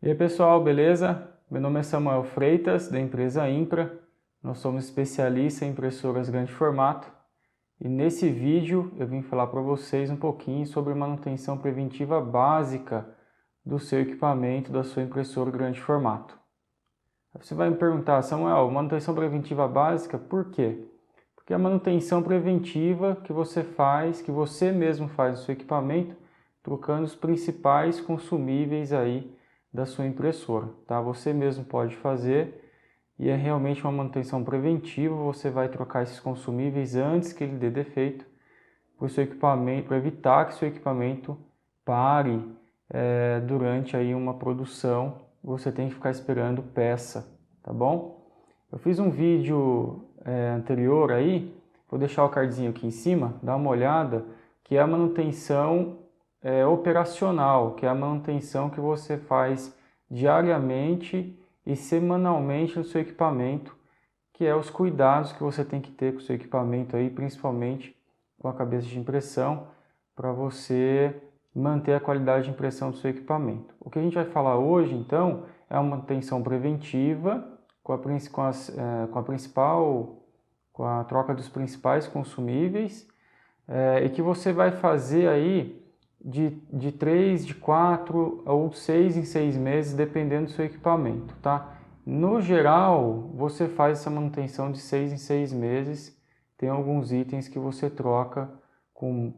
E aí pessoal, beleza? Meu nome é Samuel Freitas, da empresa Impra. Nós somos especialistas em impressoras grande formato. E nesse vídeo eu vim falar para vocês um pouquinho sobre manutenção preventiva básica do seu equipamento, da sua impressora grande formato. Você vai me perguntar, Samuel, manutenção preventiva básica, por quê? Porque é a manutenção preventiva que você faz, que você mesmo faz no seu equipamento, trocando os principais consumíveis aí da sua impressora, tá? Você mesmo pode fazer e é realmente uma manutenção preventiva. Você vai trocar esses consumíveis antes que ele dê defeito para o seu equipamento, para evitar que seu equipamento pare durante aí uma produção. Você tem que ficar esperando peça, tá bom? Eu fiz um vídeo anterior aí, vou deixar o cardzinho aqui em cima, dá uma olhada, que é a manutenção operacional, que é a manutenção que você faz diariamente e semanalmente no seu equipamento, que é os cuidados que você tem que ter com o seu equipamento aí, principalmente com a cabeça de impressão, para você manter a qualidade de impressão do seu equipamento. O que a gente vai falar hoje, então, é uma manutenção preventiva com a troca dos principais consumíveis, e que você vai fazer aí de 3, de 4 ou 6 em 6 meses, dependendo do seu equipamento, tá? No geral, você faz essa manutenção de 6 em 6 meses. Tem alguns itens que você troca com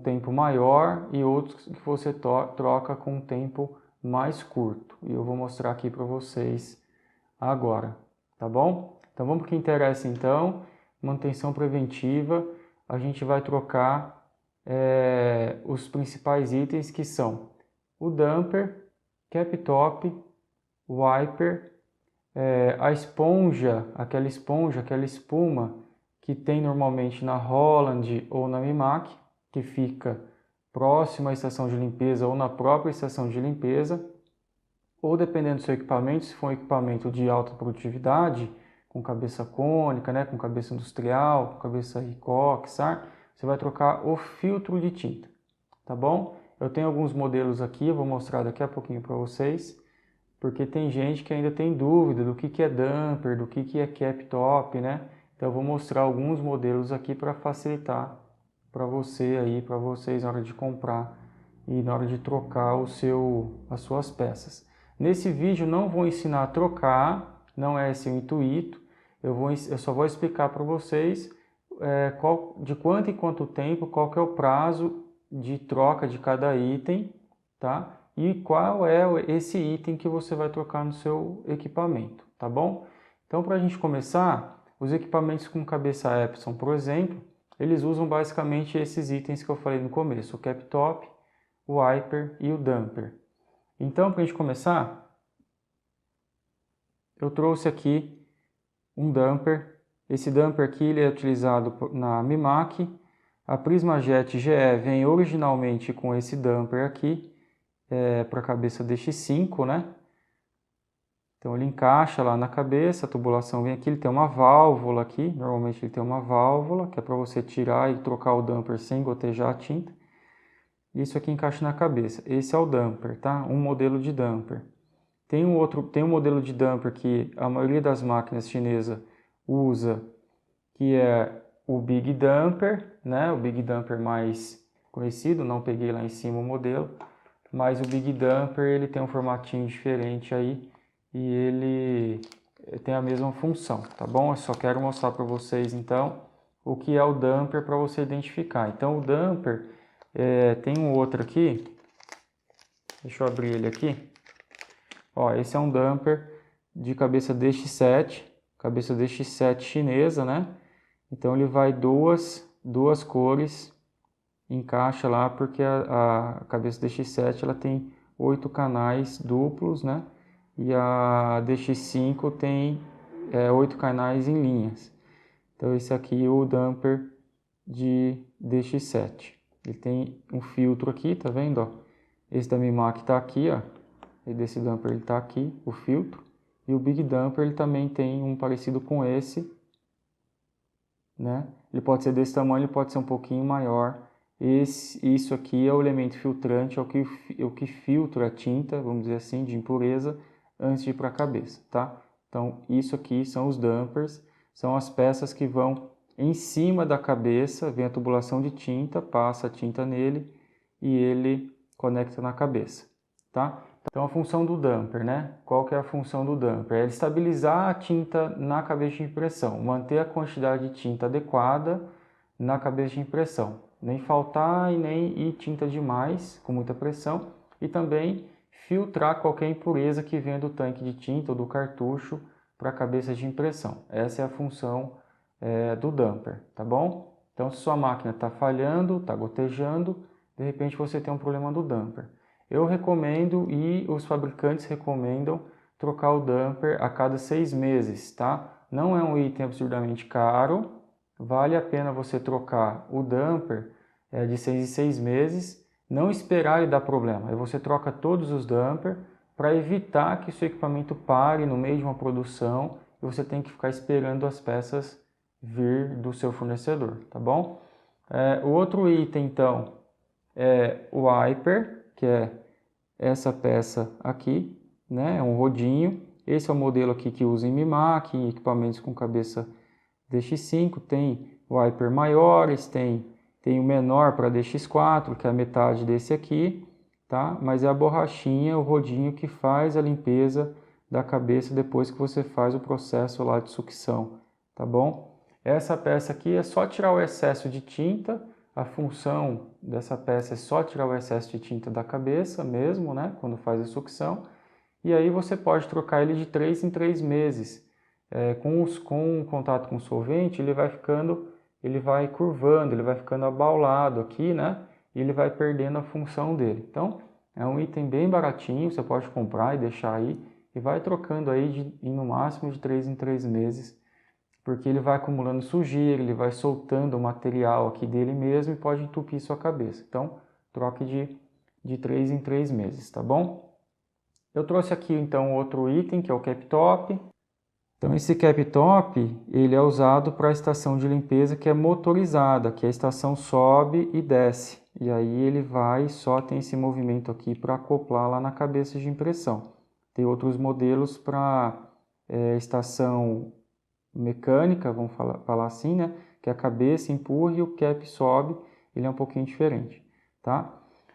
tempo maior e outros que você troca com um tempo mais curto. E eu vou mostrar aqui para vocês agora, tá bom? Então vamos para o que interessa então, manutenção preventiva. A gente vai trocar os principais itens, que são o damper, cap top, wiper, a esponja, aquela espuma que tem normalmente na Holland ou na Mimac, que fica próxima à estação de limpeza ou na própria estação de limpeza, ou dependendo do seu equipamento, se for um equipamento de alta produtividade, com cabeça cônica, né, com cabeça industrial, com cabeça Ricoh, SAR, você vai trocar o filtro de tinta, tá bom? Eu tenho alguns modelos aqui, eu vou mostrar daqui a pouquinho para vocês, porque tem gente que ainda tem dúvida do que é damper, do que é cap top, né? Então eu vou mostrar alguns modelos aqui para facilitar para você aí, para vocês na hora de comprar e na hora de trocar as suas peças. Nesse vídeo não vou ensinar a trocar, não é esse o intuito. Eu só vou explicar para vocês de quanto em quanto tempo, qual que é o prazo de troca de cada item, tá? E qual é esse item que você vai trocar no seu equipamento, tá bom? Então, para a gente começar, os equipamentos com cabeça Epson, por exemplo, eles usam basicamente esses itens que eu falei no começo, o cap top, o wiper e o damper. Então, para a gente começar, eu trouxe aqui um damper. Esse damper aqui ele é utilizado na Mimac. A Prismajet GE vem originalmente com esse damper aqui, para a cabeça DX5, né? Então ele encaixa lá na cabeça, a tubulação vem aqui, ele tem uma válvula aqui, normalmente ele tem uma válvula, que é para você tirar e trocar o damper sem gotejar a tinta. Isso aqui encaixa na cabeça. Esse é o damper, tá? Um modelo de damper. Tem um modelo de damper que a maioria das máquinas chinesas usa, que é o Big Damper, né? O Big Damper mais conhecido, não peguei lá em cima o modelo, mas o Big Damper ele tem um formatinho diferente aí e ele tem a mesma função, tá bom? Eu só quero mostrar para vocês então o que é o damper para você identificar. Então o damper tem um outro aqui, deixa eu abrir ele aqui. Ó, esse é um damper de cabeça DX7, cabeça DX7 chinesa, né? Então ele vai duas cores, encaixa lá porque a cabeça DX7 ela tem 8 canais duplos, né? E a DX5 tem 8 canais em linhas. Então esse aqui é o damper de DX7. Ele tem um filtro aqui, tá vendo? Ó? Esse da Mimac tá aqui, ó. E desse damper ele tá aqui, o filtro. E o Big Damper ele também tem um parecido com esse, né? Ele pode ser desse tamanho, ele pode ser um pouquinho maior Isso aqui é o elemento filtrante, é o que filtra a tinta, vamos dizer assim, de impureza, antes de ir para a cabeça, tá? Então, isso aqui são os dampers, são as peças que vão em cima da cabeça, vem a tubulação de tinta, passa a tinta nele e ele conecta na cabeça, tá? Então, a função do damper, né? Qual que é a função do damper? É estabilizar a tinta na cabeça de impressão, manter a quantidade de tinta adequada na cabeça de impressão. Nem faltar e nem ir tinta demais, com muita pressão, e também filtrar qualquer impureza que venha do tanque de tinta ou do cartucho para a cabeça de impressão. Essa é a função do damper, tá bom? Então, se sua máquina está falhando, está gotejando, de repente você tem um problema do damper. Eu recomendo e os fabricantes recomendam trocar o damper a cada 6 meses, tá? Não é um item absurdamente caro, vale a pena você trocar o damper de 6 em 6 meses, não esperar ele dar problema. Aí você troca todos os dampers para evitar que o seu equipamento pare no meio de uma produção e você tem que ficar esperando as peças vir do seu fornecedor, tá bom? O outro item, então, é o wiper, que é essa peça aqui, né? É um rodinho. Esse é o modelo aqui que usa em Mimac, em equipamentos com cabeça DX5, tem wiper maiores, tem o menor para DX4, que é a metade desse aqui, tá? Mas é a borrachinha, o rodinho que faz a limpeza da cabeça depois que você faz o processo lá de sucção, tá bom? Essa peça aqui é só tirar o excesso de tinta, a função dessa peça é só tirar o excesso de tinta da cabeça mesmo, né? Quando faz a sucção, e aí você pode trocar ele de 3 em 3 meses. Com contato com o solvente, ele vai curvando, ele vai ficando abaulado aqui, né? E ele vai perdendo a função dele. Então, é um item bem baratinho, você pode comprar e deixar aí, e vai trocando aí no máximo de 3 em 3 meses, porque ele vai acumulando sujeira, ele vai soltando o material aqui dele mesmo e pode entupir sua cabeça. Então, troque de 3 em 3 meses, tá bom? Eu trouxe aqui então outro item, que é o cap top. Então esse cap top, ele é usado para a estação de limpeza que é motorizada, que a estação sobe e desce. E aí ele vai e só tem esse movimento aqui para acoplar lá na cabeça de impressão. Tem outros modelos para estação mecânica, vamos falar assim, né? Que a cabeça empurra e o cap sobe, ele é um pouquinho diferente, tá?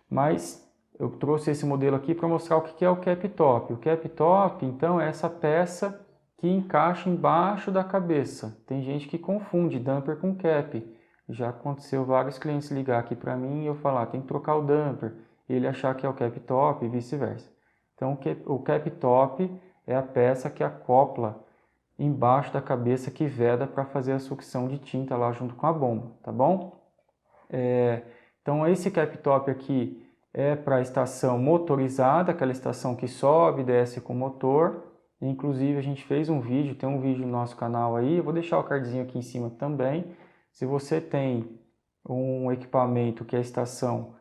Mas eu trouxe esse modelo aqui para mostrar o que é o cap top. O cap top, então, é essa peça que encaixa embaixo da cabeça. Tem gente que confunde damper com cap. Já aconteceu vários clientes ligar aqui para mim e eu falar, tem que trocar o damper, e ele achar que é o cap top e vice-versa. Então, o cap top é a peça que acopla embaixo da cabeça que veda para fazer a sucção de tinta lá junto com a bomba, tá bom? Então esse cap top aqui é para a estação motorizada, aquela estação que sobe e desce com motor. Inclusive a gente fez um vídeo, tem um vídeo no nosso canal aí, eu vou deixar o cardzinho aqui em cima também. Se você tem um equipamento que é estação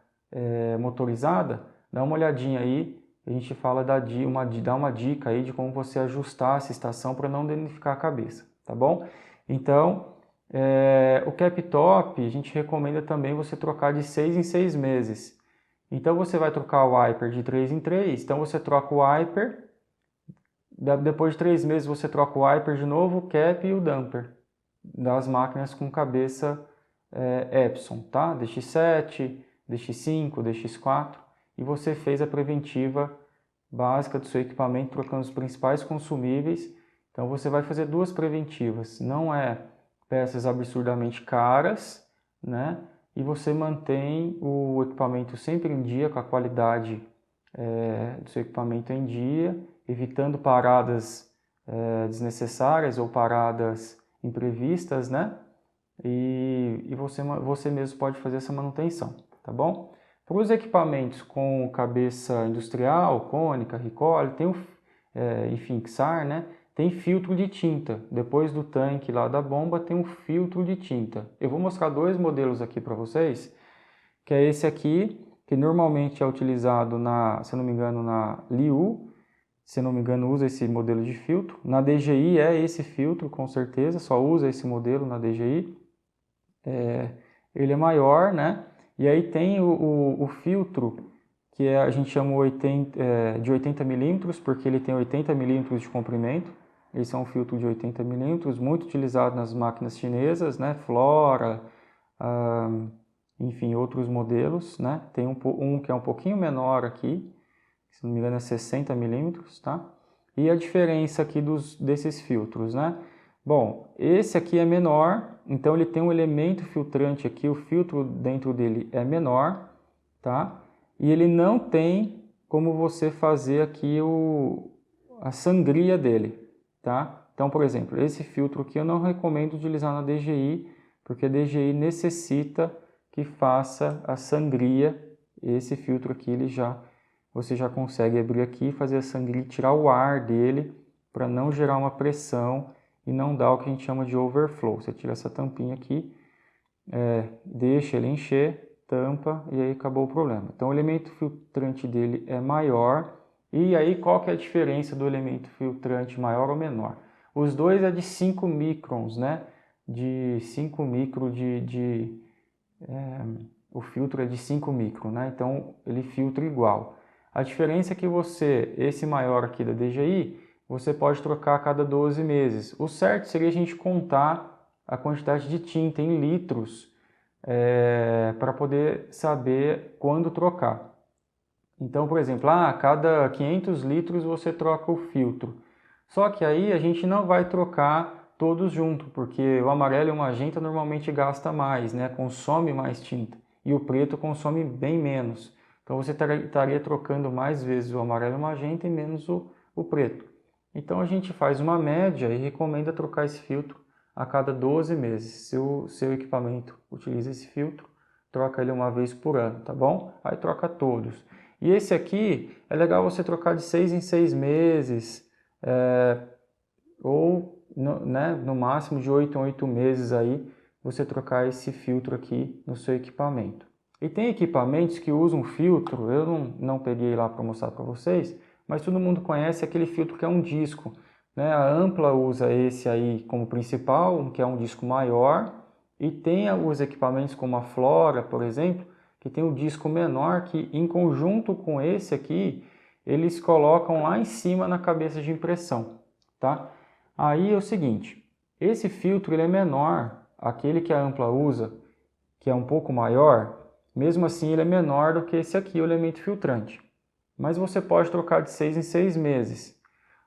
motorizada, dá uma olhadinha aí. A gente fala dá uma dica aí de como você ajustar essa estação para não danificar a cabeça, tá bom? Então, o cap top a gente recomenda também você trocar de 6 em 6 meses. Então você vai trocar o wiper de 3 em 3, então você troca o wiper, depois de 3 meses você troca o wiper de novo, o cap e o damper das máquinas com cabeça Epson, tá? DX7, DX5, DX4, e você fez a preventiva básica do seu equipamento trocando os principais consumíveis. Então você vai fazer 2 preventivas, não é peças absurdamente caras, né? E você mantém o equipamento sempre em dia, com a qualidade do seu equipamento em dia, evitando paradas desnecessárias ou paradas imprevistas, né? E você mesmo pode fazer essa manutenção, tá bom? Para os equipamentos com cabeça industrial, cônica, Ricolle, tem enfim, XAR, né? Tem filtro de tinta. Depois do tanque lá da bomba tem um filtro de tinta. Eu vou mostrar 2 modelos aqui para vocês, que é esse aqui, que normalmente é utilizado se não me engano, na Liu, se não me engano, usa esse modelo de filtro. Na DJI é esse filtro, com certeza, só usa esse modelo na DJI. Ele é maior, né? E aí tem o filtro, que a gente chama de 80 milímetros, porque ele tem 80 milímetros de comprimento. Esse é um filtro de 80 milímetros, muito utilizado nas máquinas chinesas, né? Flora, enfim, outros modelos, né? Tem um que é um pouquinho menor aqui, se não me engano é 60 milímetros, tá? E a diferença aqui desses filtros, né? Bom, esse aqui é menor, então ele tem um elemento filtrante aqui, o filtro dentro dele é menor, tá? E ele não tem como você fazer aqui a sangria dele, tá? Então, por exemplo, esse filtro aqui eu não recomendo utilizar na DJI, porque a DJI necessita que faça a sangria. Esse filtro aqui você já consegue abrir aqui, fazer a sangria e tirar o ar dele para não gerar uma pressão e não dar o que a gente chama de overflow. Você tira essa tampinha aqui, deixa ele encher, tampa e aí acabou o problema. Então o elemento filtrante dele é maior. E aí qual que é a diferença do elemento filtrante maior ou menor? Os dois é de 5 microns, né? De 5 micro o filtro é de 5 micron, né? Então ele filtra igual. A diferença é que esse maior aqui da DJI, você pode trocar a cada 12 meses. O certo seria a gente contar a quantidade de tinta em litros para poder saber quando trocar. Então, por exemplo, a cada 500 litros você troca o filtro. Só que aí a gente não vai trocar todos juntos, porque o amarelo e o magenta normalmente gasta mais, né? Consome mais tinta. E o preto consome bem menos. Então você estaria trocando mais vezes o amarelo e o magenta e menos o preto. Então a gente faz uma média e recomenda trocar esse filtro a cada 12 meses. Se o seu equipamento utiliza esse filtro, troca ele uma vez por ano, tá bom? Aí troca todos. E esse aqui é legal você trocar de 6 em 6 meses, ou no máximo de 8 em 8 meses aí, você trocar esse filtro aqui no seu equipamento. E tem equipamentos que usam filtro, eu não peguei lá para mostrar para vocês, mas todo mundo conhece aquele filtro que é um disco, né? A Ampla usa esse aí como principal, que é um disco maior, e tem os equipamentos como a Flora, por exemplo, que tem um disco menor que em conjunto com esse aqui, eles colocam lá em cima na cabeça de impressão, tá? Aí é o seguinte, esse filtro ele é menor, aquele que a Ampla usa, que é um pouco maior, mesmo assim ele é menor do que esse aqui, o elemento filtrante. Mas você pode trocar de 6 em 6 meses.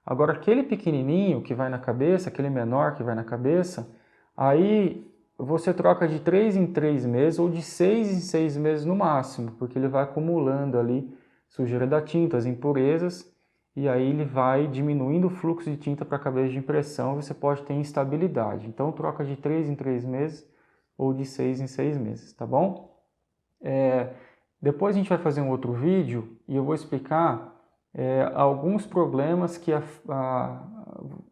Agora aquele pequenininho que vai na cabeça, aquele menor que vai na cabeça, aí você troca de 3 em 3 meses ou de 6 em 6 meses no máximo, porque ele vai acumulando ali sujeira da tinta, as impurezas, e aí ele vai diminuindo o fluxo de tinta para a cabeça de impressão e você pode ter instabilidade. Então troca de 3 em 3 meses ou de 6 em 6 meses, tá bom? Depois a gente vai fazer um outro vídeo e eu vou explicar alguns problemas que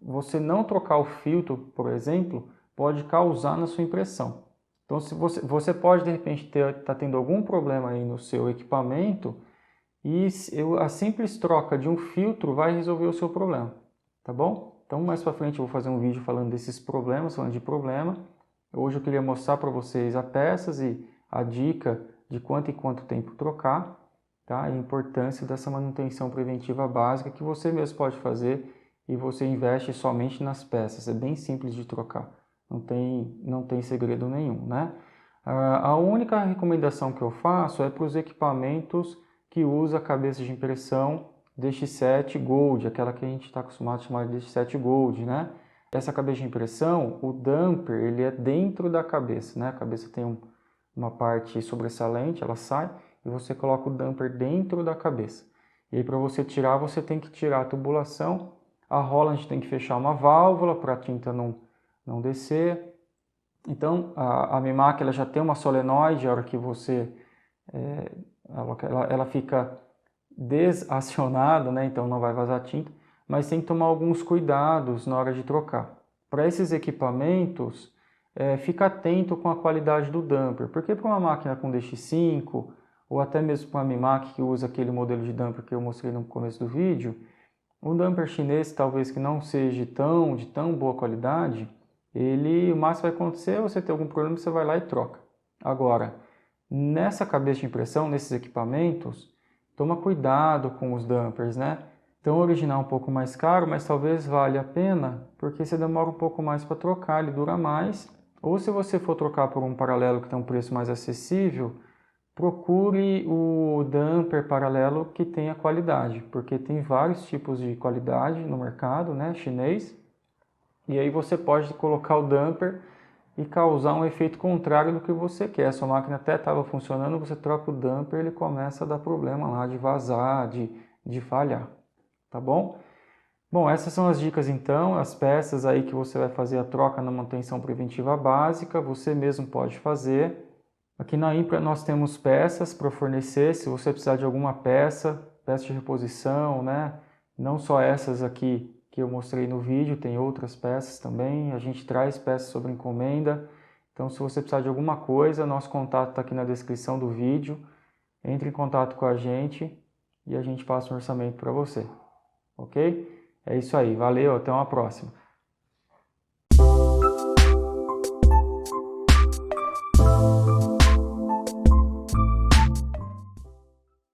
você não trocar o filtro, por exemplo, pode causar na sua impressão. Então, se você pode de repente tá tendo algum problema aí no seu equipamento e a simples troca de um filtro vai resolver o seu problema, tá bom? Então, mais para frente eu vou fazer um vídeo falando desses problemas, falando de problema. Hoje eu queria mostrar para vocês as peças e a dica de quanto em quanto tempo trocar, tá? E a importância dessa manutenção preventiva básica que você mesmo pode fazer e você investe somente nas peças. É bem simples de trocar, não tem segredo nenhum, né? A única recomendação que eu faço é para os equipamentos que usa a cabeça de impressão DX7 Gold, aquela que a gente está acostumado a chamar de DX7 Gold, né? Essa cabeça de impressão, o damper, ele é dentro da cabeça, né? A cabeça tem uma parte sobressalente, ela sai, e você coloca o damper dentro da cabeça. E aí para você tirar, você tem que tirar a tubulação, a rola a gente tem que fechar uma válvula para a tinta não descer. Então a Mimac ela já tem uma solenoide, a hora que você ela fica desacionada, né? Então não vai vazar tinta, mas tem que tomar alguns cuidados na hora de trocar. Para esses equipamentos, fica atento com a qualidade do damper, porque para uma máquina com DX5, ou até mesmo para uma Mimac que usa aquele modelo de damper que eu mostrei no começo do vídeo, um damper chinês talvez que não seja de tão boa qualidade, o máximo que vai acontecer é você ter algum problema, você vai lá e troca. Agora, nessa cabeça de impressão, nesses equipamentos, toma cuidado com os dampers, né? Então o original é um pouco mais caro, mas talvez valha a pena, porque você demora um pouco mais para trocar, ele dura mais. Ou se você for trocar por um paralelo que tem um preço mais acessível, procure o damper paralelo que tenha qualidade, porque tem vários tipos de qualidade no mercado, né, chinês. E aí você pode colocar o damper e causar um efeito contrário do que você quer. A sua máquina até estava funcionando, você troca o damper, ele começa a dar problema lá de vazar, de falhar, tá bom? Bom, essas são as dicas então, as peças aí que você vai fazer a troca na manutenção preventiva básica, você mesmo pode fazer. Aqui na Impra nós temos peças para fornecer, se você precisar de alguma peça, peça de reposição, né? Não só essas aqui que eu mostrei no vídeo, tem outras peças também, a gente traz peças sobre encomenda. Então se você precisar de alguma coisa, nosso contato está aqui na descrição do vídeo, entre em contato com a gente e a gente passa um orçamento para você, ok? É isso aí, valeu, até uma próxima.